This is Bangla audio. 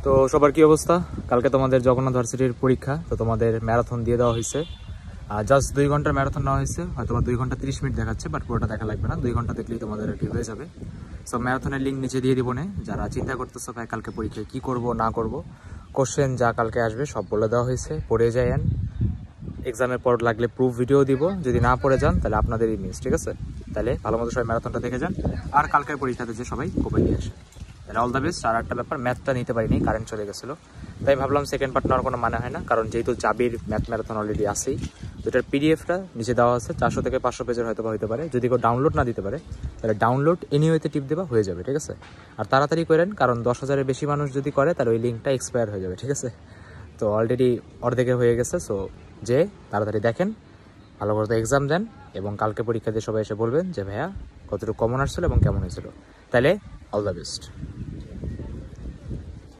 তো সবার কি অবস্থা? কালকে তোমাদের জগন্নাথ ভার্সিটির পরীক্ষা, তো তোমাদের ম্যারাথন দিয়ে দেওয়া হয়েছে। জাস্ট 2 ঘন্টার ম্যারাথন নেওয়া হয়েছে, হয়তো 2 ঘন্টা 30 মিনিট দেখাচ্ছে, বাট পুরোটা দেখা লাগবে না, 2 ঘন্টা দেখলেই তোমাদের আর কি হয়ে যাবে। সব ম্যারাথনের লিঙ্ক নিচে দিয়ে দিব। যারা চিন্তা করতেছো ভাই কালকে পরীক্ষায় কী করবো না করবো, কোশ্চেন যা কালকে আসবে সব বলে দেওয়া হয়েছে, পড়ে যায়েন। এক্সামের পর লাগলে প্রুফ ভিডিও দিব, যদি না পড়ে যান তাহলে আপনাদেরই মিস, ঠিক আছে? তাহলে ভালো মতো সবাই ম্যারাথনটা দেখে যান, আর কালকের পরীক্ষাতে যে সবাই কোপে নিয়ে আসে। তাহলে অল দ্য বেস্ট। আর একটা ব্যাপার, ম্যাথটা নিতে পারিনি, কারেন্ট চলে গেছিলো, তাই ভাবলাম সেকেন্ড পার্ট নেওয়ার কোনো মানে হয় না, কারণ যেহেতু জাবির ম্যাথ ম্যারাথন অলরেডি আসেই, তো এটার পিডিএফটা নিচে দেওয়া আছে, 400 থেকে 500 পেজের হয়তো হতে পারে। যদি কেউ ডাউনলোড না দিতে পারে তাহলে ডাউনলোড এনিওয়েতে টিপ দেওয়া হয়ে যাবে, ঠিক আছে? আর তাড়াতাড়ি করেন, কারণ 10,000-এর বেশি মানুষ যদি করে তাহলে ওই লিঙ্কটা এক্সপায়ার হয়ে যাবে, ঠিক আছে? তো অলরেডি অর্ধেকে হয়ে গেছে, সো যে তাড়াতাড়ি দেখেন, ভালো করে এক্সাম দেন, এবং কালকে পরীক্ষা দিয়ে সবাই এসে বলবেন যে ভাইয়া কতটুকু কমন আসছিল এবং কেমন হয়েছিল। তাহলে অল দ্য বেস্ট।